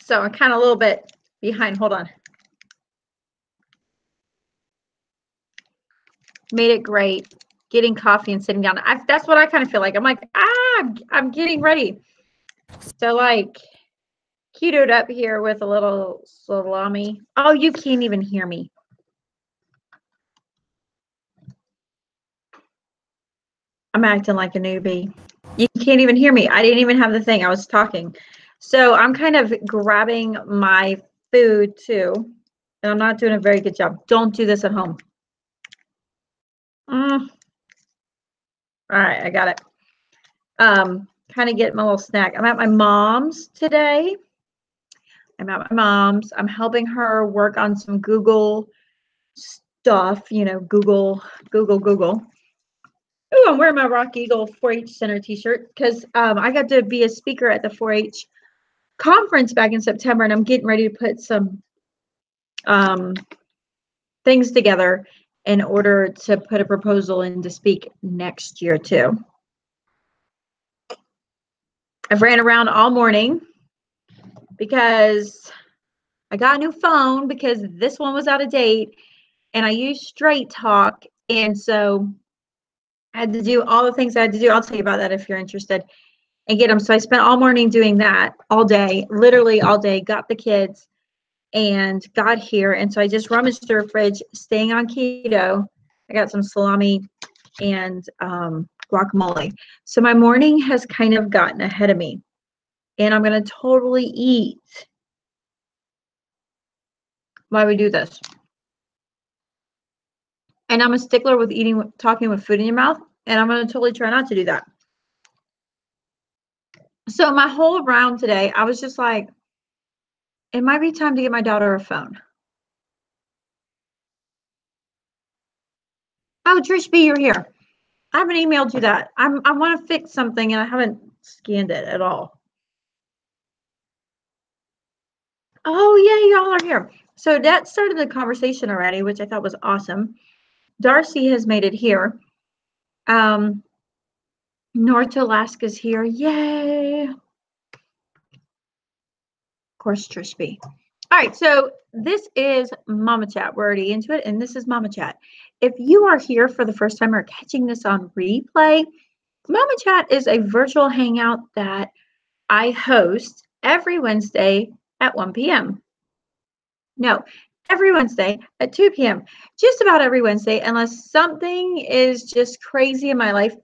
So I'm kind of a little bit behind. Hold on. Made it great. Getting coffee and sitting down. That's what I kind of feel like. I'm like, I'm getting ready. So like ketoed up here with a little salami. Oh, you can't even hear me. I'm acting like a newbie. You can't even hear me. I didn't even have the thing. I was talking. So I'm kind of grabbing my food too. And I'm not doing a very good job. Don't do this at home. All right, I got it. Kind of getting my little snack. I'm at my mom's today. I'm helping her work on some Google stuff, Google. Ooh, I'm wearing my Rock Eagle 4-H Center t-shirt because I got to be a speaker at the 4-H conference back in September, and I'm getting ready to put some things together in order to put a proposal in to speak next year too. I've ran around all morning because I got a new phone because this one was out of date, and I used Straight Talk, and so I had to do all the things I had to do. I'll tell you about that if you're interested, and get them. So I spent all morning doing that all day, literally all day, got the kids and got here. And so I just rummaged through the fridge, staying on keto. I got some salami and guacamole. So my morning has kind of gotten ahead of me, and I'm going to totally eat while we do this. And I'm a stickler with talking with food in your mouth, and I'm going to totally try not to do that. So my whole round today, I was just like, it might be time to get my daughter a phone. Oh, Trish B, you're here. I haven't emailed you that. I want to fix something, and I haven't scanned it at all. Oh, yeah, y'all are here. So that started the conversation already, which I thought was awesome. Darcy has made it here. North Alaska's here. Yay. Of course, Trish B. All right, so this is Mama Chat. We're already into it, and this is Mama Chat. If you are here for the first time or catching this on replay, Mama Chat is a virtual hangout that I host every Wednesday at 1 p.m. No, every Wednesday at 2 p.m. Just about every Wednesday, unless something is just crazy in my life.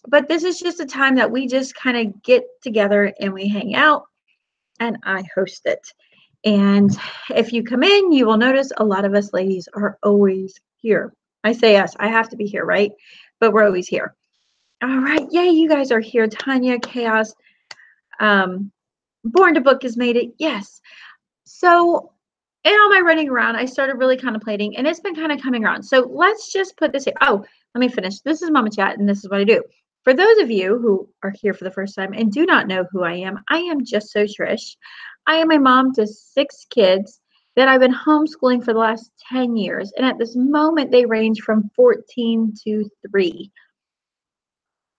But this is just a time that we just kind of get together and we hang out, and I host it. And if you come in, you will notice a lot of us ladies are always here. I say us, I have to be here, right? But we're always here. All right, yay, you guys are here. Tanya, Chaos, Born to Book has made it. Yes. So in all my running around, I started really contemplating, and it's been kind of coming around. So let's just put this here. Oh, let me finish. This is Mama Chat, and this is what I do. For those of you who are here for the first time and do not know who I am Just So Trish. I am a mom to 6 kids that I've been homeschooling for the last 10 years. And at this moment, they range from 14 to 3.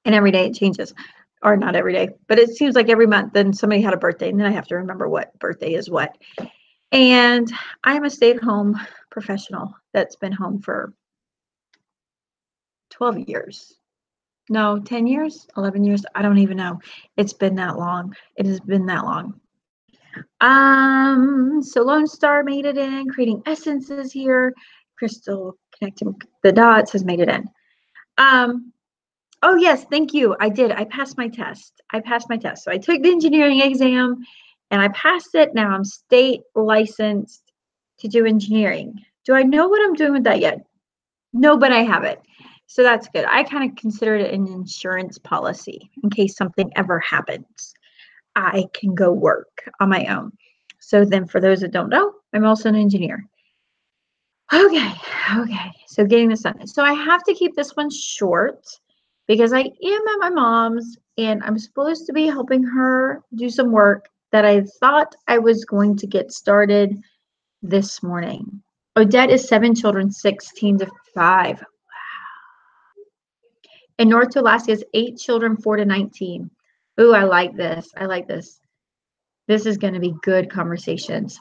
And every day it changes. Or not every day, but it seems like every month then somebody had a birthday, and then I have to remember what birthday is what. And I'm a stay-at-home professional that's been home for 12 years. No, 10 years, 11 years. I don't even know. It's been that long. It has been that long. So Lone Star made it in, creating essences here. Crystal connecting the dots has made it in. Oh yes, thank you. I did. I passed my test. So I took the engineering exam and I passed it. Now I'm state licensed to do engineering. Do I know what I'm doing with that yet? No, but I have it. So that's good. I kind of consider it an insurance policy in case something ever happens. I can go work on my own. So then for those that don't know, I'm also an engineer. Okay. So getting this done. So I have to keep this one short because I am at my mom's and I'm supposed to be helping her do some work that I thought I was going to get started this morning. Odette is 7 children, 16 to 5. Wow. And North Alaska is 8 children, 4 to 19. Ooh, I like this. This is going to be good conversations.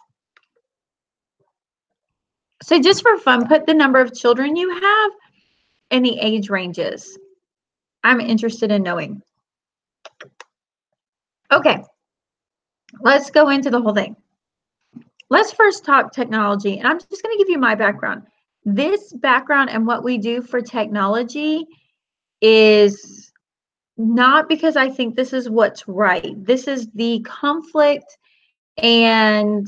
So just for fun, put the number of children you have and the age ranges. I'm interested in knowing. Okay, let's go into the whole thing. Let's first talk technology, and I'm just going to give you my background. This background and what we do for technology is not because I think this is what's right. This is the conflict and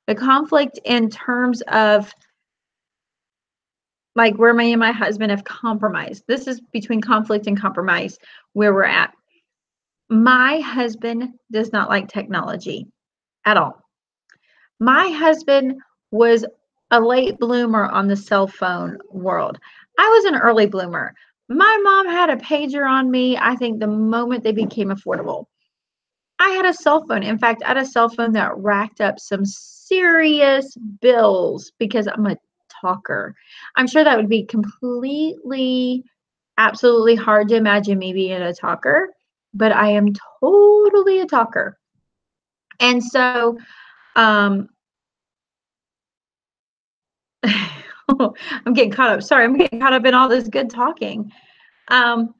the conflict in terms of like where me and my husband have compromised. This is between conflict and compromise where we're at. My husband does not like technology at all. My husband was a late bloomer on the cell phone world. I was an early bloomer. My mom had a pager on me, I think the moment they became affordable. I had a cell phone. In fact, I had a cell phone that racked up some serious bills because I'm a talker. I'm sure that would be completely, absolutely hard to imagine me being a talker, but I am totally a talker. And so, um, I'm getting caught up. Sorry, I'm getting caught up in all this good talking. Um,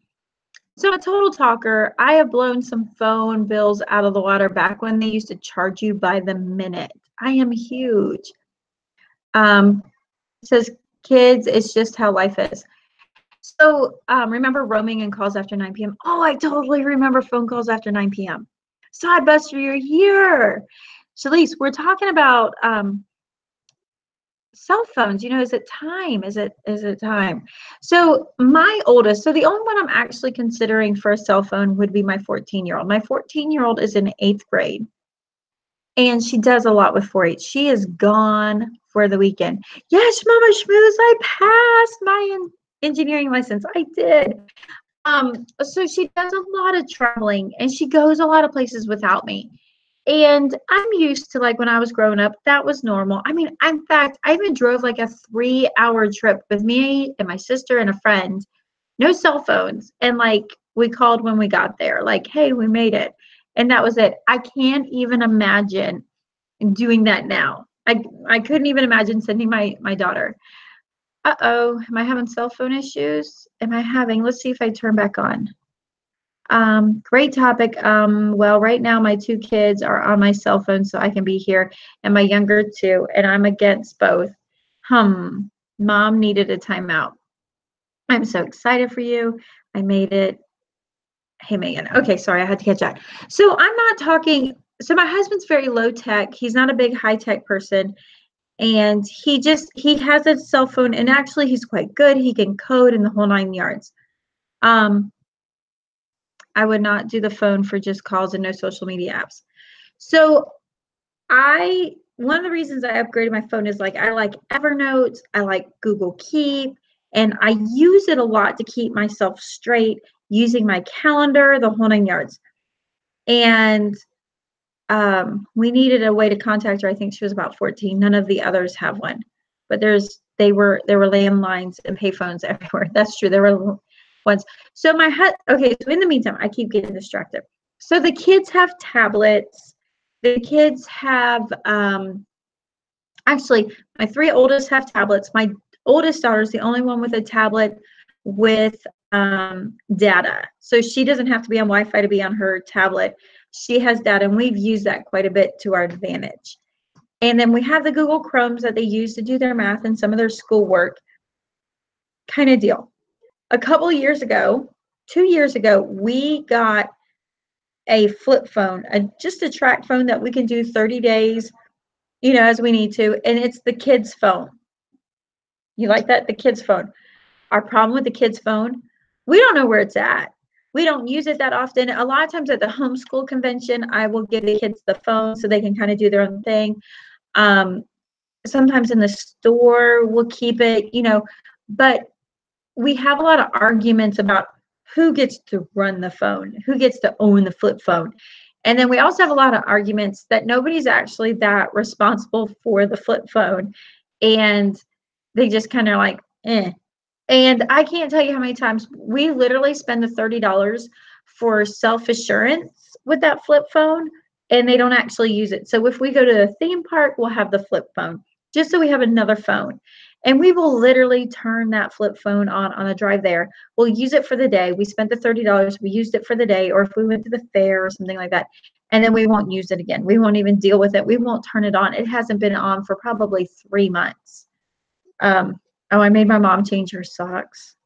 so a total talker. I have blown some phone bills out of the water back when they used to charge you by the minute. I am huge. It says, kids, it's just how life is. So remember roaming and calls after 9 p.m.? Oh, I totally remember phone calls after 9 p.m. Sidebuster, you're here. Shalise, we're talking about cell phones. Is it time? Is it time? So my oldest, so the only one I'm actually considering for a cell phone would be my 14-year-old. My 14-year-old is in 8th grade. And she does a lot with 4-H. She is gone for the weekend. Yes, Mama Schmooze, I passed my engineering license. I did. So she does a lot of traveling and she goes a lot of places without me. And I'm used to, like, when I was growing up, that was normal. I mean, in fact, I even drove like a 3-hour trip with me and my sister and a friend, no cell phones. And like, we called when we got there, like, hey, we made it. And that was it. I can't even imagine doing that now. I couldn't even imagine sending my daughter. Uh-oh, am I having cell phone issues? Am I having, let's see if I turn back on. Great topic. Well, right now my 2 kids are on my cell phone, so I can be here, and my younger 2, and I'm against both. Mom needed a timeout. I'm so excited for you. I made it. Hey, Megan. Okay, sorry, I had to catch that. So I'm not talking, so my husband's very low tech. He's not a big high tech person. And he has a cell phone, and actually he's quite good. He can code in the whole 9 yards. I would not do the phone for just calls and no social media apps. So one of the reasons I upgraded my phone is, like, I like Evernote, I like Google Keep, and I use it a lot to keep myself straight, using my calendar, the whole 9 yards. And we needed a way to contact her. I think she was about 14. None of the others have one, but there were landlines and payphones everywhere. That's true. There were ones. So so in the meantime, I keep getting distracted. So the kids have tablets. The kids have, actually, my 3 oldest have tablets. My oldest daughter is the only one with a tablet with data. So she doesn't have to be on Wi-Fi to be on her tablet. She has data, and we've used that quite a bit to our advantage. And then we have the Google Chromes that they use to do their math and some of their schoolwork kind of deal. A couple of years ago, 2 years ago, we got a flip phone, just a track phone that we can do 30 days, as we need to. And it's the kids' phone. You like that? The kids' phone. Our problem with the kids' phone, we don't know where it's at. We don't use it that often. A lot of times at the homeschool convention, I will give the kids the phone so they can kind of do their own thing. Sometimes in the store, we'll keep it, but we have a lot of arguments about who gets to run the phone, who gets to own the flip phone. And then we also have a lot of arguments that nobody's actually that responsible for the flip phone. And they just kind of like, eh. And I can't tell you how many times we literally spend the $30 for self-assurance with that flip phone and they don't actually use it. So if we go to a theme park, we'll have the flip phone just so we have another phone. And we will literally turn that flip phone on a drive there. We'll use it for the day. We spent the $30. We used it for the day, or if we went to the fair or something like that, and then we won't use it again. We won't even deal with it. We won't turn it on. It hasn't been on for probably 3 months. Oh, I made my mom change her socks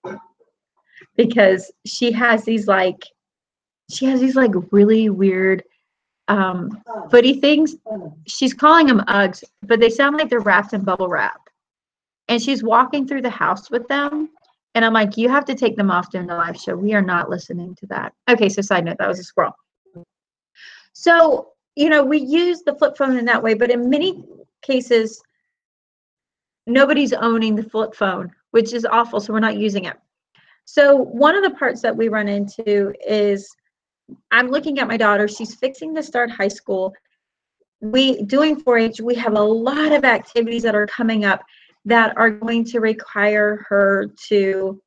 because she has these like really weird footy things. She's calling them Uggs, but they sound like they're wrapped in bubble wrap. And she's walking through the house with them. And I'm like, you have to take them off during the live show. We are not listening to that. Okay, so side note, that was a squirrel. So, we use the flip phone in that way, but in many cases, nobody's owning the flip phone, which is awful. So we're not using it. So one of the parts that we run into is I'm looking at my daughter. She's fixing to start high school. Doing 4-H, we have a lot of activities that are coming up that are going to require her to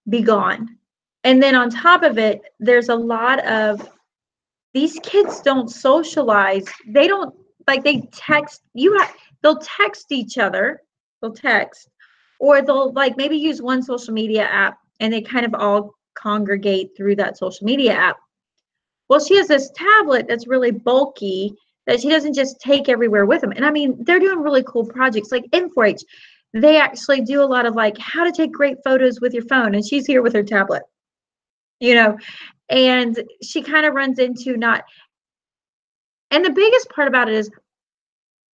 be gone. And then on top of it, there's a lot of, these kids don't socialize. They don't, they text, they'll text each other, or they'll maybe use one social media app and they kind of all congregate through that social media app. Well, she has this tablet that's really bulky that she doesn't just take everywhere with them. And I mean, they're doing really cool projects like in 4-H. They actually do a lot of how to take great photos with your phone. And she's here with her tablet, and she kind of runs into and the biggest part about it is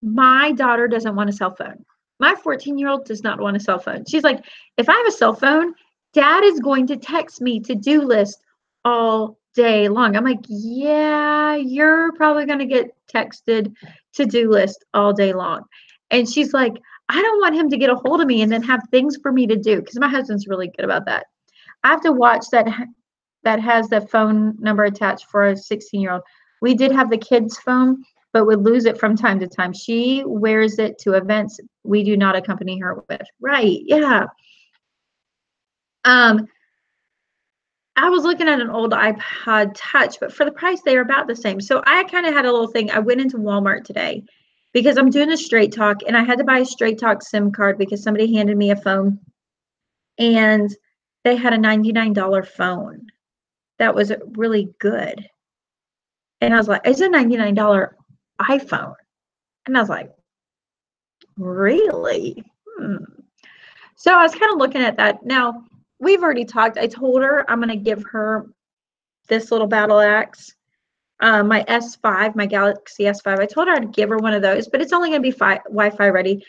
my daughter doesn't want a cell phone. My 14-year-old does not want a cell phone. She's like, if I have a cell phone, Dad is going to text me to-do list all day long. I'm like, yeah, you're probably going to get texted to-do list all day long. And she's like, I don't want him to get a hold of me and then have things for me to do, because my husband's really good about that. I have to watch that has the phone number attached for a 16-year-old. We did have the kids' phone, but would lose it from time to time. She wears it to events we do not accompany her with. Right, yeah. I was looking at an old iPod Touch, but for the price, they are about the same. So I kind of had a little thing. I went into Walmart today because I'm doing a Straight Talk, and I had to buy a Straight Talk SIM card because somebody handed me a phone, and they had a $99 phone that was really good. And I was like, it's a $99 iPhone. And I was like, really? So I was kind of looking at that. Now, we've already talked. I told her I'm going to give her this little battle axe, my S5, my Galaxy S5. I told her I'd give her one of those, but it's only going to be Wi-Fi ready.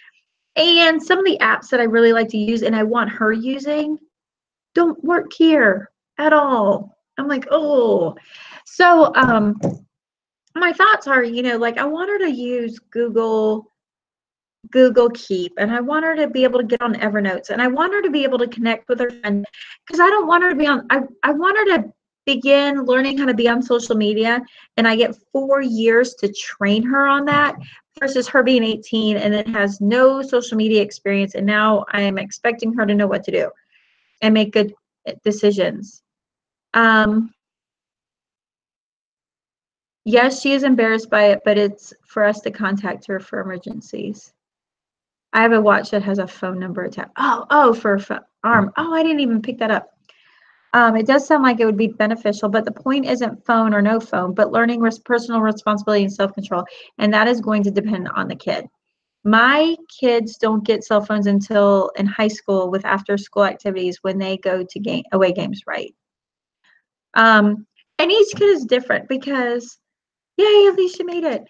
And some of the apps that I really like to use and I want her using don't work here at all. I'm like, oh. So my thoughts are, I want her to use Google Keep, and I want her to be able to get on Evernote, and I want her to be able to connect with her friends, because I don't want her to be on, I want her to begin learning how to be on social media, and I get 4 years to train her on that versus her being 18 and then has no social media experience, and now I am expecting her to know what to do and make good decisions. Yes, she is embarrassed by it, but it's for us to contact her for emergencies. I have a watch that has a phone number attached. Oh, for arm. Oh, I didn't even pick that up. It does sound like it would be beneficial, but the point isn't phone or no phone, but learning personal responsibility and self-control, and that is going to depend on the kid. My kids don't get cell phones until in high school with after-school activities when they go to away games, right? And each kid is different because, yay, at least you made it.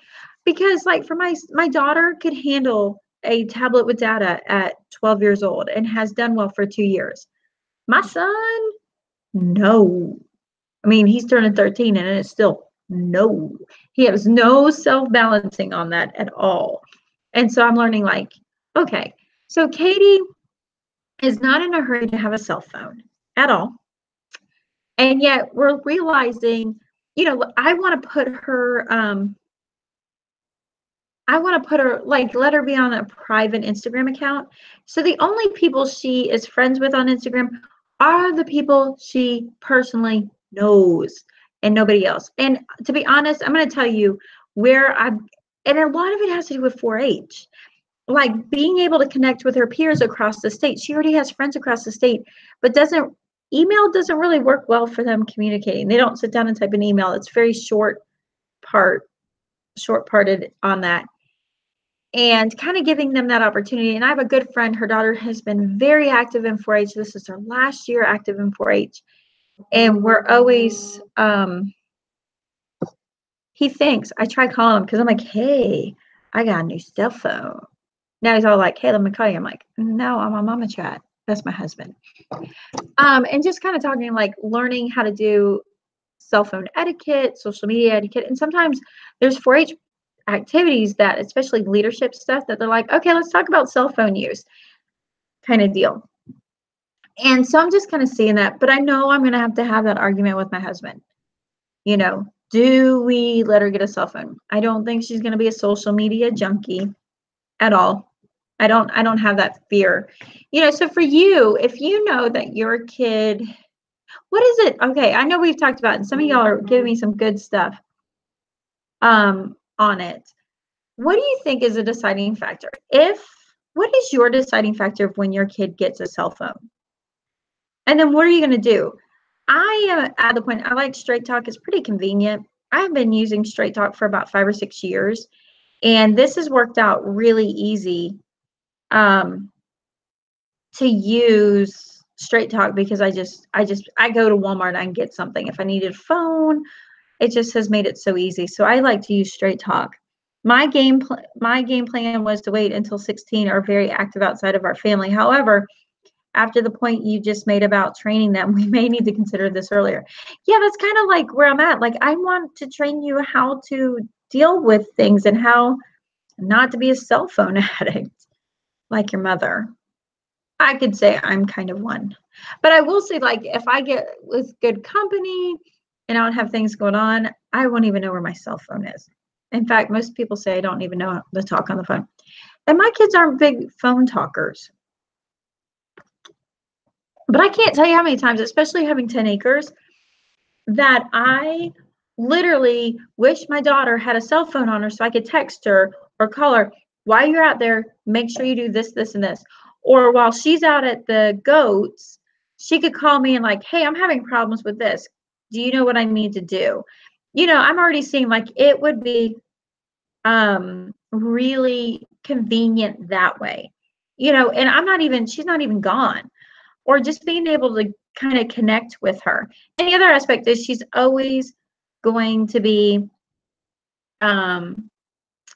Because for my daughter could handle a tablet with data at 12 years old and has done well for 2 years. My son, no. I mean, he's turning 13 and it's still no. He has no self-balancing on that at all. And so I'm learning okay, so Katie is not in a hurry to have a cell phone at all. And yet we're realizing, I want to put her, let her be on a private Instagram account. So the only people she is friends with on Instagram are the people she personally knows. and nobody else. And to be honest, I'm going to tell you and a lot of it has to do with 4-H. Like being able to connect with her peers across the state. She already has friends across the state, but email doesn't really work well for them communicating. They don't sit down and type an email. It's very short-parted on that. And kind of giving them that opportunity. And I have a good friend, her daughter has been very active in 4-H. This is her last year active in 4-H. And we're always, he thinks, I try calling him because I'm like, hey, I got a new cell phone. Now he's all like, hey, let me call you. I'm like, no, I'm on Mama Chat. That's my husband. And just kind of talking, like learning how to do cell phone etiquette, social media etiquette. And sometimes there's 4-H activities that, especially leadership stuff, that they're like, okay, let's talk about cell phone use kind of deal. And so I'm just kind of seeing that, but I know I'm going to have that argument with my husband. You know, do we let her get a cell phone? I don't think she's going to be a social media junkie at all. I don't have that fear. You know, so for you, if you know that your kid, what is it? Okay, I know we've talked about it, and some of y'all are giving me some good stuff on it. What do you think is a deciding factor? What is your deciding factor of when your kid gets a cell phone? And then what are you going to do? I am at the point, I like Straight Talk. It's pretty convenient. I've been using Straight Talk for about 5 or 6 years, and this has worked out really easy to use Straight Talk because I go to Walmart and get something. If I needed a phone, it just has made it so easy. So I like to use Straight Talk. My game plan was to wait until 16 or very active outside of our family. However, after the point you just made about training them, we may need to consider this earlier. Yeah, that's kind of like where I'm at. Like, I want to train you how to deal with things and how not to be a cell phone addict like your mother. I could say I'm kind of one. But I will say, like, if I get with good company and I don't have things going on, I won't even know where my cell phone is. In fact, most people say I don't even know how to talk on the phone. And my kids aren't big phone talkers. But I can't tell you how many times, especially having 10 acres, that I literally wish my daughter had a cell phone on her so I could text her or call her, while you're out there, make sure you do this, this, and this. Or while she's out at the goats, she could call me and like, hey, I'm having problems with this. Do you know what I need to do? You know, I'm already seeing like it would be really convenient that way. You know, and she's not even gone. Or just being able to kind of connect with her. And the other aspect is she's always going to be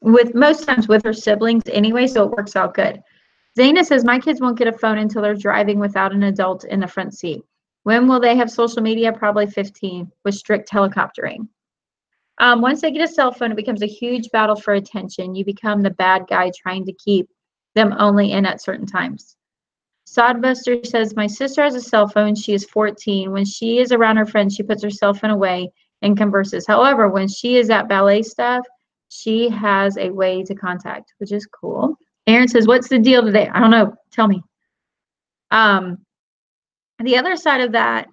most times with her siblings anyway, so it works out good. Zaina says, my kids won't get a phone until they're driving without an adult in the front seat. When will they have social media? Probably 15 with strict helicoptering. Once they get a cell phone, it becomes a huge battle for attention. You become the bad guy trying to keep them only in at certain times. Sodbuster says, my sister has a cell phone. She is 14. When she is around her friends, she puts her cell phone away and converses. However, when she is at ballet stuff, she has a way to contact, which is cool. Aaron says, what's the deal today? I don't know. Tell me. The other side of that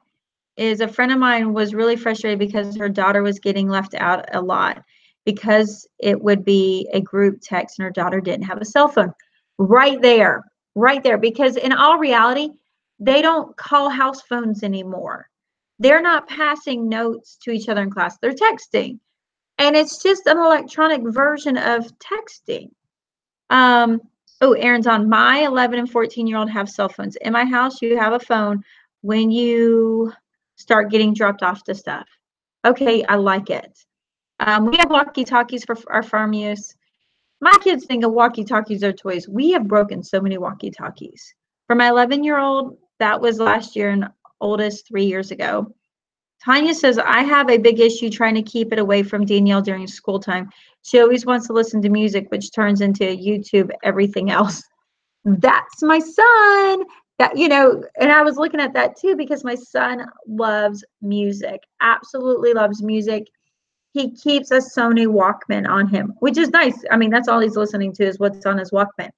is a friend of mine was really frustrated because her daughter was getting left out a lot because it would be a group text and her daughter didn't have a cell phone. Right there, because in all reality, they don't call house phones anymore. They're not passing notes to each other in class. They're texting. And it's just an electronic version of texting. Aaron's on. My 11 and 14-year-old have cell phones. In my house, you have a phone when you start getting dropped off to stuff. Okay, I like it. We have walkie-talkies for our farm use. My kids think of walkie-talkies are toys. We have broken so many walkie-talkies. For my 11-year-old, that was last year, and oldest 3 years ago. Tanya says, I have a big issue trying to keep it away from Danielle during school time. She always wants to listen to music, which turns into YouTube, everything else. That's my son. That, you know, and I was looking at that too, because my son loves music, absolutely loves music. He keeps a Sony Walkman on him, which is nice. I mean, that's all he's listening to is what's on his Walkman.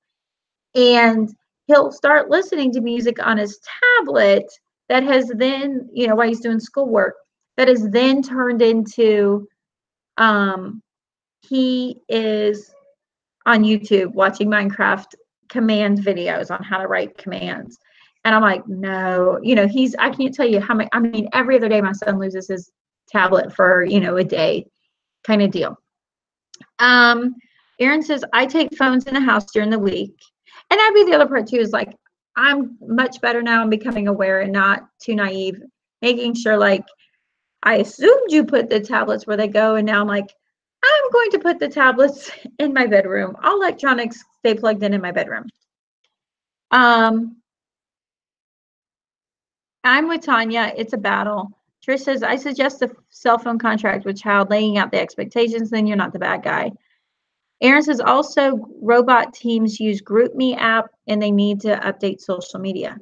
And he'll start listening to music on his tablet that has then, you know, while he's doing schoolwork. that is then turned into, he is on YouTube watching Minecraft command videos on how to write commands. And I'm like, no, I can't tell you how many, I mean, every other day my son loses his tablet for, a day kind of deal. Aaron says, I take phones in the house during the week. And that'd be the other part too, is like, I'm much better now. I'm becoming aware and not too naive, making sure, like, I assumed you put the tablets where they go. And now I'm like, I'm going to put the tablets in my bedroom. All electronics stay plugged in my bedroom. I'm with Tanya. It's a battle. Trish says, I suggest a cell phone contract with child, laying out the expectations, then you're not the bad guy. Aaron says, also, robot teams use GroupMe app, and they need to update social media.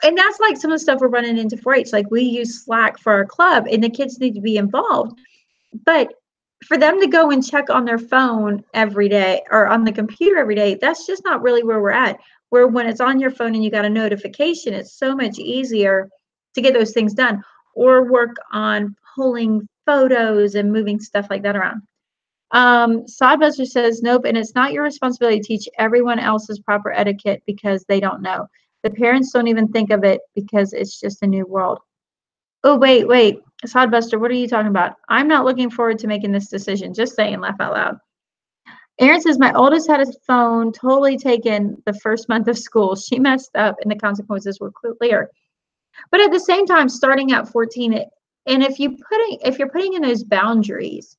And that's like some of the stuff we're running into 4-H. Like, we use Slack for our club, and the kids need to be involved. But for them to go and check on their phone every day or on the computer every day, that's just not really where we're at. Where when it's on your phone and you got a notification, it's so much easier to get those things done, or work on pulling photos and moving stuff like that around. Sodbuster says, nope, and it's not your responsibility to teach everyone else's proper etiquette because they don't know. The parents don't even think of it because it's just a new world. Oh, wait, Sodbuster, what are you talking about? I'm not looking forward to making this decision. Just saying, laugh out loud. Aaron says, my oldest had his phone totally taken the first month of school. She messed up and the consequences were clear. But at the same time, starting at 14, and if you're putting in those boundaries,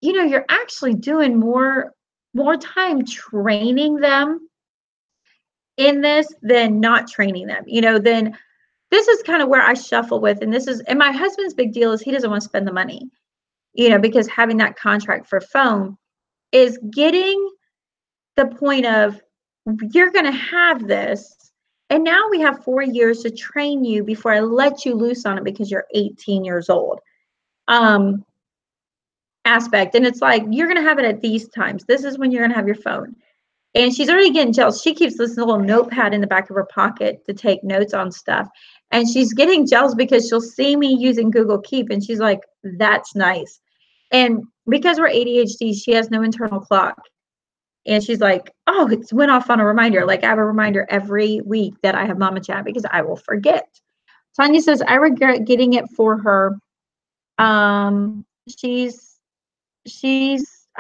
you're actually doing more time training them in this than not training them. Then this is kind of where I shuffle with, and my husband's big deal is he doesn't want to spend the money, because having that contract for phone is getting the point of, you're going to have this. And now we have 4 years to train you before I let you loose on it because you're 18 years old. Aspect. And it's like, you're going to have it at these times. This is when you're going to have your phone. And she's already getting jealous. She keeps this little notepad in the back of her pocket to take notes on stuff. And she's getting jealous because she'll see me using Google Keep. And she's like, that's nice. And because we're ADHD, she has no internal clock. And she's like, oh, it went off on a reminder. Like, I have a reminder every week that I have Mama Chat because I will forget. Tanya says, I regret getting it for her. I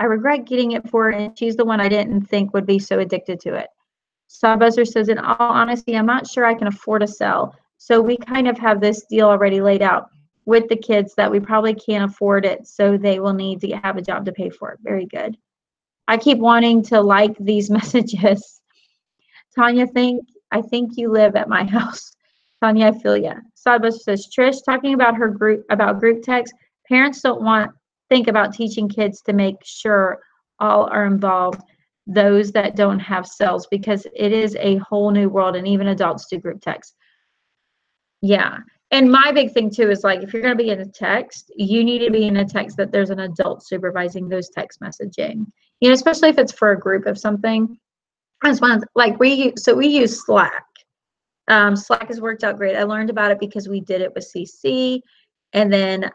regret getting it for her, and she's the one I didn't think would be so addicted to it. Sawbuzzer says, in all honesty, I'm not sure I can afford a cell. So we kind of have this deal already laid out with the kids that we probably can't afford it. So they will need to have a job to pay for it. Very good. I keep wanting to like these messages. Tanya, I think you live at my house. Tanya, I feel ya. Sawbuzzer says, Trish, talking about group text, parents don't think about teaching kids to make sure all are involved, those that don't have cells, because it is a whole new world, and even adults do group text. Yeah. And my big thing too is, like, if you're going to be in a text, you need to be in a text that there's an adult supervising those text messaging, especially if it's for a group of something. As one, like, we use Slack. Slack has worked out great. I learned about it because we did it with CC, and then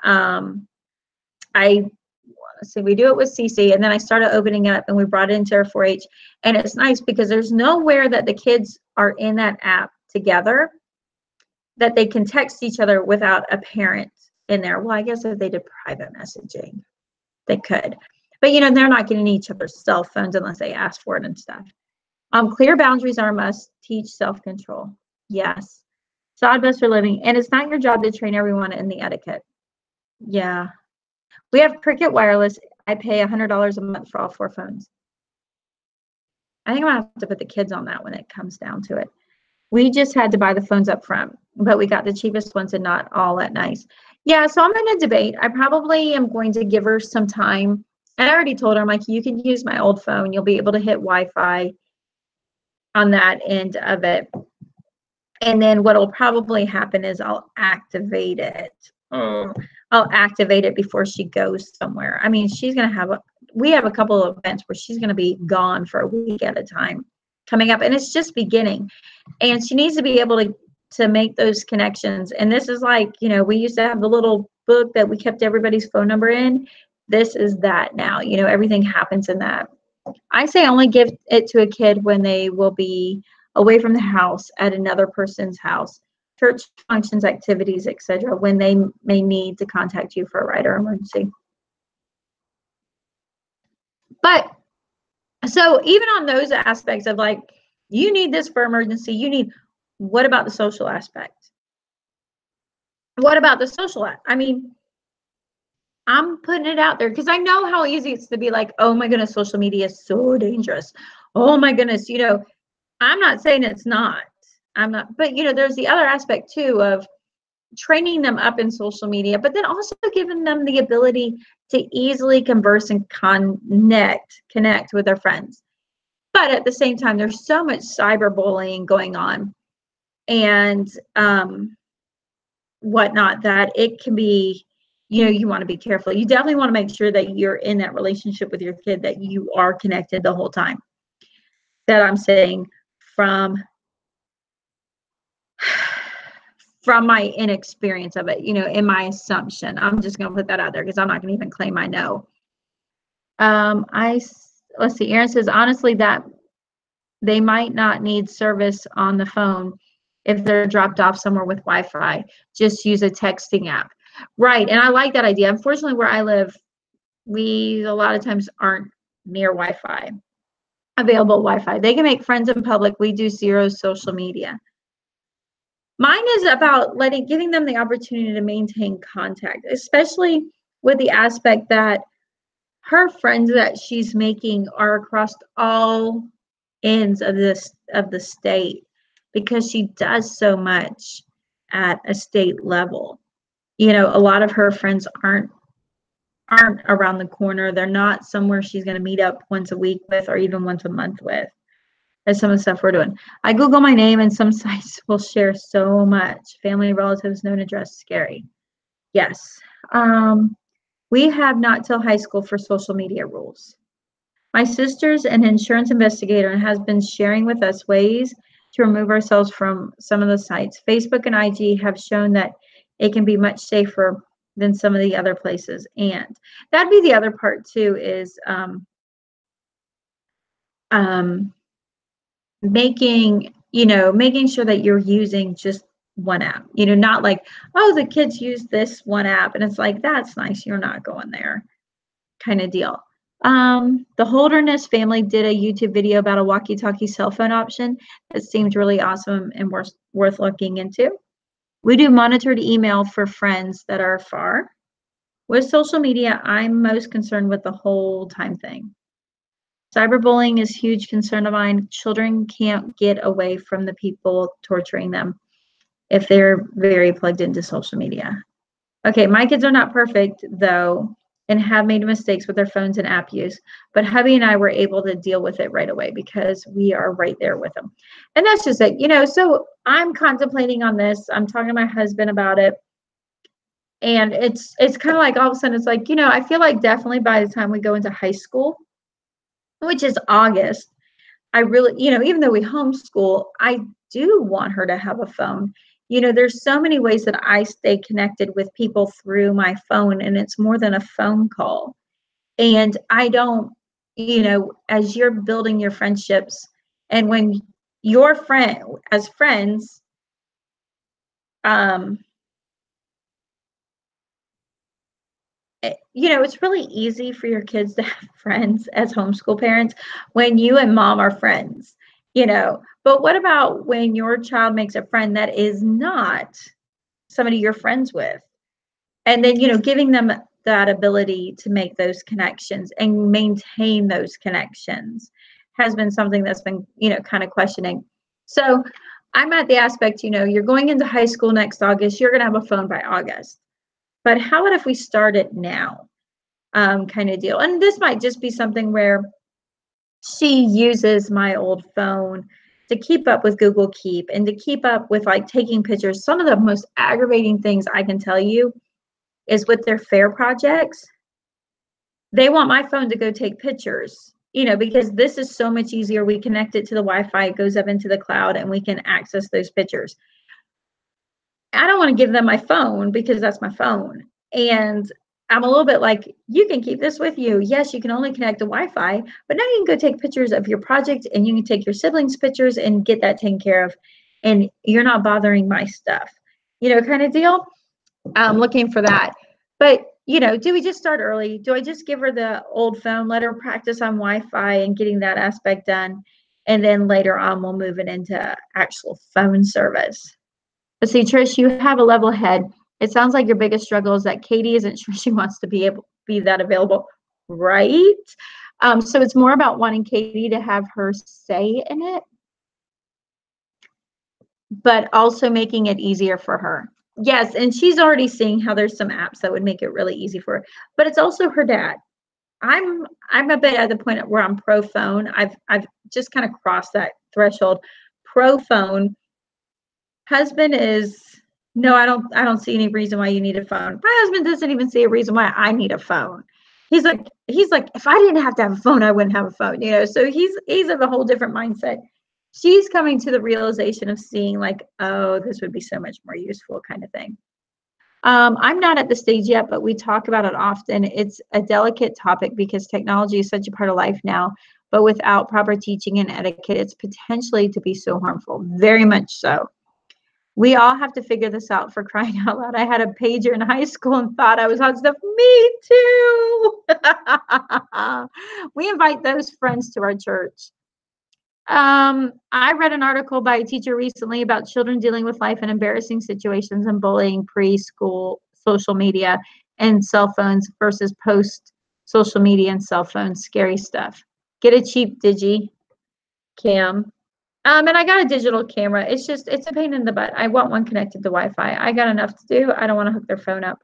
we do it with CC, and then I started opening it up, and we brought it into our 4-H. And it's nice because there's nowhere that the kids are in that app together that they can text each other without a parent in there. Well, I guess if they did private messaging, they could. But, they're not getting each other's cell phones unless they ask for it and stuff. Clear boundaries are a must. Teach self-control. Yes. Sawdust for living. And it's not your job to train everyone in the etiquette. Yeah. We have Cricket Wireless. I pay $100 a month for all 4 phones. I think I'm going to have to put the kids on that when it comes down to it. We just had to buy the phones up front, but we got the cheapest ones and not all that nice. Yeah, so I'm in a debate. I probably am going to give her some time. And I already told her, I'm like, you can use my old phone. You'll be able to hit Wi-Fi on that end of it. And then what will probably happen is I'll activate it. I'll activate it before she goes somewhere. I mean, she's going to we have a couple of events where she's going to be gone for a week at a time coming up, and it's just beginning. And she needs to be able to make those connections. And this is like, we used to have the little book that we kept everybody's phone number in, this is that now. Everything happens in that. I say only give it to a kid when they will be away from the house at another person's house, church functions, activities, etc., when they may need to contact you for a ride or emergency. But so even on those aspects of like, you need this for emergency, what about the social aspect? What about the social? I mean, I'm putting it out there because I know how easy it's to be like, oh my goodness, social media is so dangerous. Oh my goodness, I'm not saying it's not. I'm not, but there's the other aspect too of training them up in social media, but then also giving them the ability to easily converse and connect with their friends. But at the same time, there's so much cyberbullying going on and whatnot that it can be, you want to be careful. You definitely want to make sure that you're in that relationship with your kid, that you are connected the whole time. That I'm saying from my inexperience of it, in my assumption. I'm just going to put that out there because I'm not going to even claim I know. Let's see, Aaron says, honestly, that they might not need service on the phone if they're dropped off somewhere with Wi-Fi. Just use a texting app. Right, and I like that idea. Unfortunately, where I live, we a lot of times aren't near Wi-Fi, available Wi-Fi. They can make friends in public. We do zero social media. Mine is about giving them the opportunity to maintain contact, especially with the aspect that her friends that she's making are across all ends of the state, because she does so much at a state level. A lot of her friends aren't around the corner. They're not somewhere she's going to meet up once a week with or even once a month with. That's some of the stuff we're doing. I Google my name and some sites will share so much. Family, relatives, known address, scary. Yes. We have not till high school for social media rules. My sister's an insurance investigator and has been sharing with us ways to remove ourselves from some of the sites. Facebook and IG have shown that it can be much safer than some of the other places. And that'd be the other part too, is making sure that you're using just one app, not like, oh, the kids use this one app and it's like, that's nice, you're not going there kind of deal. The Holderness family did a YouTube video about a walkie-talkie cell phone option that seemed really awesome and worth looking into. We do monitored email for friends that are far. With social media, I'm most concerned with the whole time thing. Cyberbullying is a huge concern of mine. Children can't get away from the people torturing them if they're very plugged into social media. Okay, my kids are not perfect, though, and have made mistakes with their phones and app use. But hubby and I were able to deal with it right away because we are right there with them. And that's just it. So I'm contemplating on this. I'm talking to my husband about it. And it's kind of like all of a sudden it's like, I feel like definitely by the time we go into high school, which is August, I really, even though we homeschool, I do want her to have a phone. There's so many ways that I stay connected with people through my phone, and it's more than a phone call. And I don't, as you're building your friendships, and when your as friends, it's really easy for your kids to have friends as homeschool parents when you and mom are friends, But what about when your child makes a friend that is not somebody you're friends with? And then, giving them that ability to make those connections and maintain those connections has been something that's been, kind of questioning. So I'm at the aspect, you're going into high school next August, you're going to have a phone by August. But how about if we start it now? Kind of deal. And this might just be something where she uses my old phone to keep up with Google Keep and to keep up with like taking pictures. Some of the most aggravating things I can tell you is with their fair projects, they want my phone to go take pictures, because this is so much easier. We connect it to the Wi-Fi, it goes up into the cloud, and we can access those pictures. I don't want to give them my phone because that's my phone. And I'm a little bit like, you can keep this with you. Yes, you can only connect to Wi-Fi, but now you can go take pictures of your project and you can take your siblings' pictures and get that taken care of. And you're not bothering my stuff, kind of deal. I'm looking for that. But, do we just start early? Do I just give her the old phone, let her practice on Wi-Fi and getting that aspect done? And then later on, we'll move it into actual phone service. But see, Trish, you have a level head. It sounds like your biggest struggle is that Katie isn't sure she wants to be that available, right? So it's more about wanting Katie to have her say in it, but also making it easier for her. Yes, and she's already seeing how there's some apps that would make it really easy for her. But it's also her dad. I'm a bit at the point where I'm pro phone. I've just kind of crossed that threshold. Pro phone. Husband is no, I don't see any reason why you need a phone. My husband doesn't even see a reason why I need a phone. He's like, if I didn't have to have a phone, I wouldn't have a phone, So he's of a whole different mindset. She's coming to the realization of seeing like, oh, this would be so much more useful kind of thing. I'm not at the stage yet, but we talk about it often. It's a delicate topic because technology is such a part of life now, but without proper teaching and etiquette, it's potentially to be so harmful, very much so. We all have to figure this out, for crying out loud. I had a pager in high school and thought I was hot stuff. Me too. We invite those friends to our church. I read an article by a teacher recently about children dealing with life in embarrassing situations and bullying preschool, social media, and cell phones versus post social media and cell phones. Scary stuff. Get a cheap digi cam. And I got a digital camera. It's a pain in the butt. I want one connected to Wi-Fi. I got enough to do. I don't want to hook their phone up.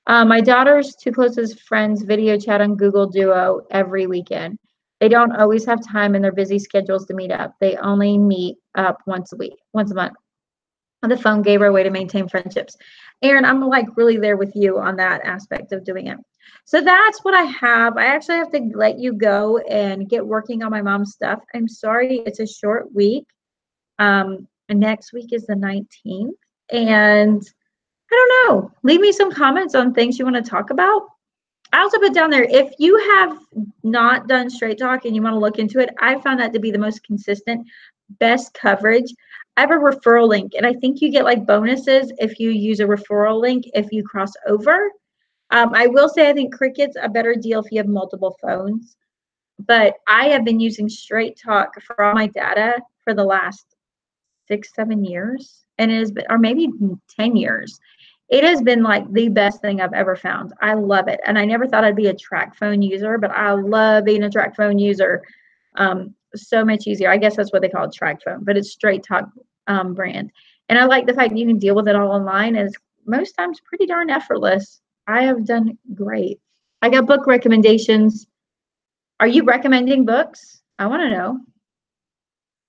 My daughter's two closest friends video chat on Google Duo every weekend. They don't always have time in their busy schedules to meet up. They only meet up once a month. The phone gave her a way to maintain friendships. Aaron, I'm like really there with you on that aspect of doing it. So that's what I have. I actually have to let you go and get working on my mom's stuff. I'm sorry, it's a short week. Next week is the 19th. And I don't know. Leave me some comments on things you want to talk about. I also put down there, if you have not done Straight Talk and you want to look into it, I found that to be the most consistent, best coverage. I have a referral link, and I think you get like bonuses if you use a referral link if you cross over. I will say I think Cricket's a better deal if you have multiple phones, but I have been using Straight Talk for all my data for the last 6-7 years, and it has been, or maybe 10 years. It has been like the best thing I've ever found. I love it. And I never thought I'd be a track phone user, but I love being a track phone user. So much easier. I guess that's what they call it, track phone, but it's Straight Talk brand. And I like the fact that you can deal with it all online, and it's most times pretty darn effortless. I have done great. I got book recommendations. Are you recommending books? I want to know.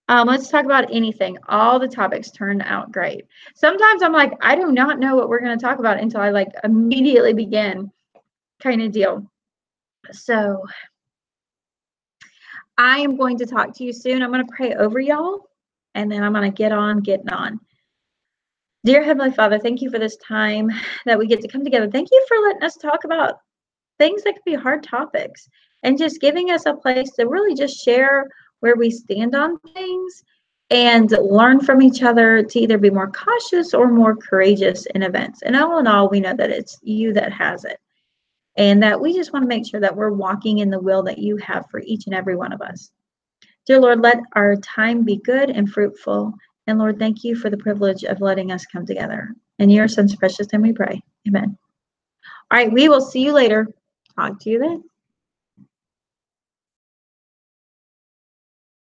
Let's talk about anything. All the topics turned out great. Sometimes I'm like, I do not know what we're going to talk about until I like immediately begin, kind of deal. So I am going to talk to you soon. I'm going to pray over y'all, and then I'm going to getting on. Dear Heavenly Father, thank you for this time that we get to come together. Thank you for letting us talk about things that could be hard topics and just giving us a place to really just share where we stand on things and learn from each other to either be more cautious or more courageous in events. And all in all, we know that it's you that has it, and that we just want to make sure that we're walking in the will that you have for each and every one of us. Dear Lord, let our time be good and fruitful. And Lord, thank you for the privilege of letting us come together. In your son's precious name we pray. Amen. All right, we will see you later. Talk to you then.